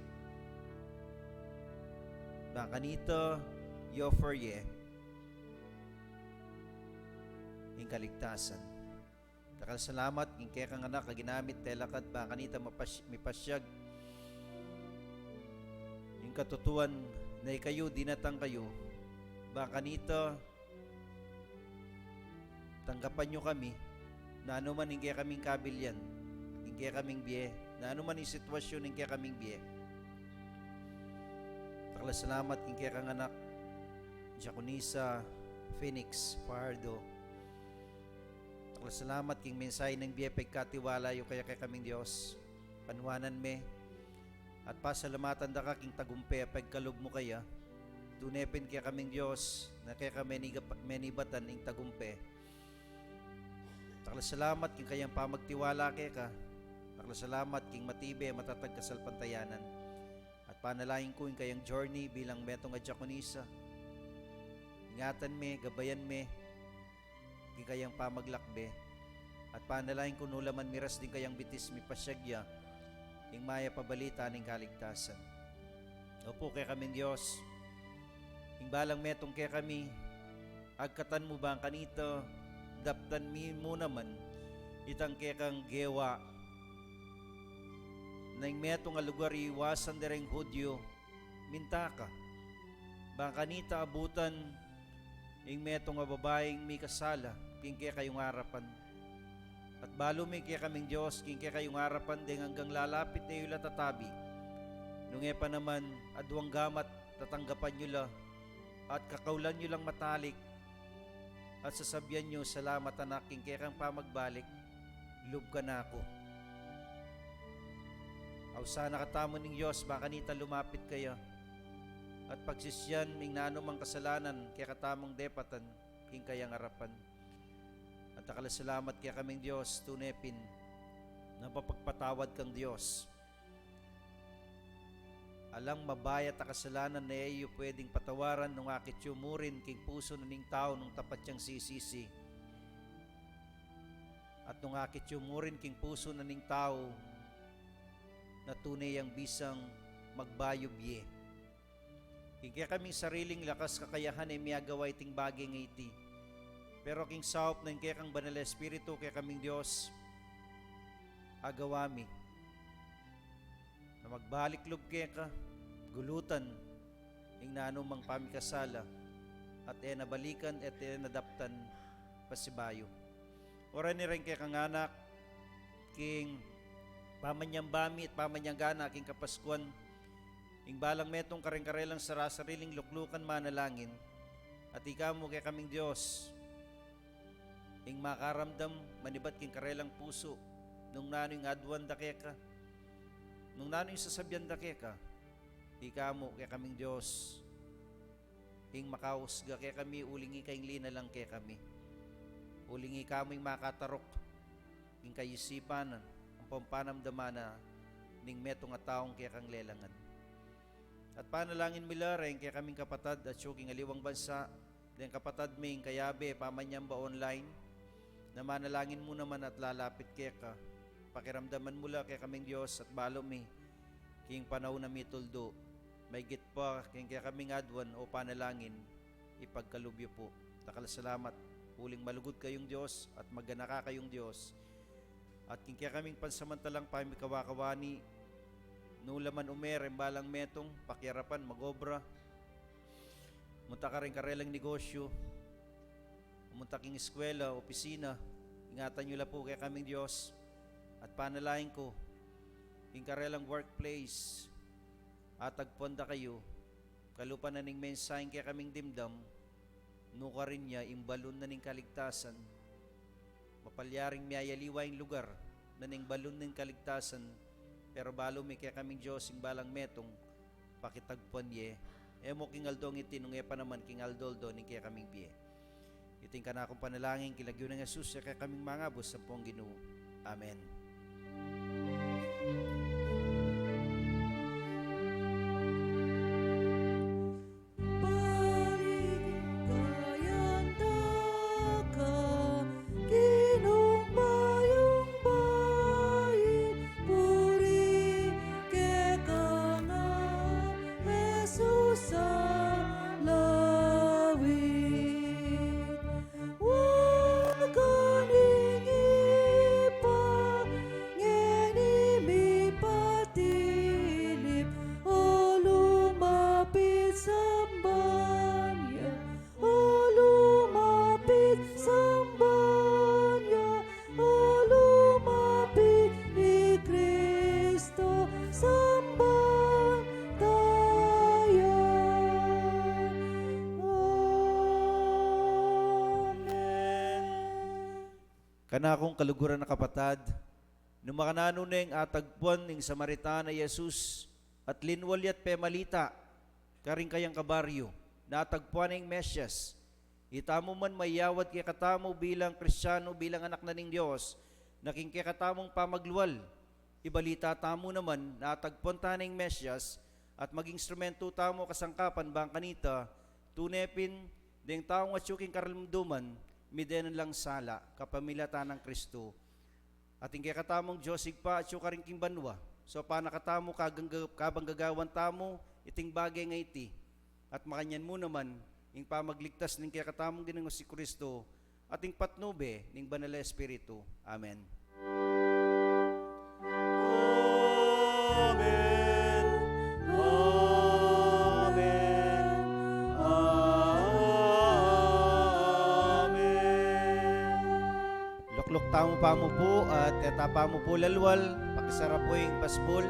Baka nito, you offer ye, ing kaligtasan. Takal salamat, king kaya kang anak, kaginamit, telakad, baka nito mipasyag. Yung katutuan na ikayo, dinatang kayo, baka nito, tanggapan nyo kami, na anuman hindi kaming kabilyan, hindi kaming biye, na anuman yung sitwasyon hindi kaming biye. Takla salamat hindi kang anak, Diaconisa Phoenix Pardo. Takla salamat king mensahe ng biye pagkatiwala yung kaya kaming Diyos, panuwanan me, at pasalamatan da ka king tagumpe pagkalog mo kaya, tunepin kaya kaming Diyos, na kaya kami menibatan ing tagumpe. Takla salamat king kayang pamagtiwala kay ka. Takla salamat king matibe matatag kasalpantayanan. At panalangin ko yung kayang journey bilang metong Diaconisa. Ingatan me, gabayan me, king kayang pamaglakbe. At panalangin ko nulaman miras din kayang bitis mi pasyagya, ing maya pabalita ning kaligtasan. Opo kay kaming Diyos, ing balang metong kay kami, agkatan mo ba ang kanito, daptan mi mo naman itang kekang gewa na yung metong lugar iwasan dereng Hudyo minta ka baka nita abutan yung metong babaeng mi kasala king kaya kayong harapan at balo mi kaya kaming Diyos king kaya kayong harapan ding hanggang lalapit na yung latatabi nung pa naman adwang gamat tatanggapan nyo la at kakaulan nyo lang matalik at sasabyan nyo, salamat anak, king kaya kang pamagbalik, lub ka na ako. Aw sana katamo ng Diyos, baka nita lumapit kayo. At pagsisyan, ing nanumang kasalanan, kaya katamong depatan, king kayang harapan. At akala salamat kaya kaming Diyos, tunepin, na mapagpatawad kang Diyos. Alang mabayat a kasalanan na iyo pwedeng patawaran nung akit yumurin king puso na ning tao nung tapat siyang sisisi. At nung akit yumurin king puso na ning tao na tunay ang bisang magbayobye. King kaya kaming sariling lakas kakayahan ay miyagawa iting bagay ng iti. Pero king saop na kaya kang banal na espiritu kaya kaming Diyos agawami na magbalik loob kaya ka gulutan ing nanumang pamikasala at nabalikan at nadaptan pasibayo. Ora ni rin kaya kang anak king pamanyang bami at pamanyang gana king kapaskuan, ing balang metong kareng-karelang sarasariling luklukan manalangin, at ikaw mo kay kaming Diyos, ing makaramdam manibat king karelang puso, nung nano'y adwan da keka, nung nano'y sasabyan da keka, ikaw mo kay kaming Diyos, ing makausga kay kami, ulingi kayong lina lang kay kami, ulingi kaming makatarok, ing kayisipan, ang pampanamdamana, ning metong at taong kay kang lelangan. At panalangin milareng kay kaming kapatad at syuking aliwang bansa, din kapatad ming kayabe, pamanyang ba online, na manalangin mo naman at lalapit kay ka, pakiramdaman mula kay kaming Diyos at balo mi, king panahon na mituldo, may git pa king kay kaming adwan o panalangin, ipagkalubyo po. Salamat, huling malugod kayong Diyos at magganaka kayong Diyos, at king kay kaming pansamantalang pamikawakawani, nulaman umer, balang metong, pakiarapan, magobra, munta ka rin karelang negosyo, munta king eskwela, opisina, ingatan nyo lang po kay kaming Diyos, at panalain ko, king karelang workplace, at agponda kayo, kalupan na ning mensahe kay kaming dimdam, nuka rin niya, imbalon na ning kaligtasan, mapalyaring miyayaliwa yung lugar, na ning balon ning kaligtasan, pero balo mi kaya kaming Diyos ing balang metong pakitagpuan ye. Emo king aldong itinong pa naman king aldoldo ning kaya kaming piye. Iting ka na akong panalangin kilagyo ng Jesus kaya kaming mga bus sa pong Ginoo. Amen. Kana akong kaluguran na kapatad, numakanano neng atagpuan ning Samaritana Jesus at linwalyat pemalita, karing kayang kabaryo, natagpuan ning Mesyas. Itamo man mayawat kay katamo bilang Kristiyano, bilang anak na ning Diyos, naking kay katamong pamagluwal. Ibalita tamo naman, natagpuan ta ning Mesyas, at maging instrumento tamo kasangkapan bang kanita, tunepin, ding taong at syuking karamduman, midenan lang sala, kapamilata ng Kristo. At yung katamong Josig pa at syukaring king banwa. So panakatamo kabanggagawan tamo, iting bagay nga iti. At makanyan mo naman, yung pamagligtas ng katamong ginango si Kristo, at yung patnube ng Banal na Espiritu. Amen. Amen. Luklok tamo pa mo po at etapa mo po lalwal, pakisara po yung pasbol.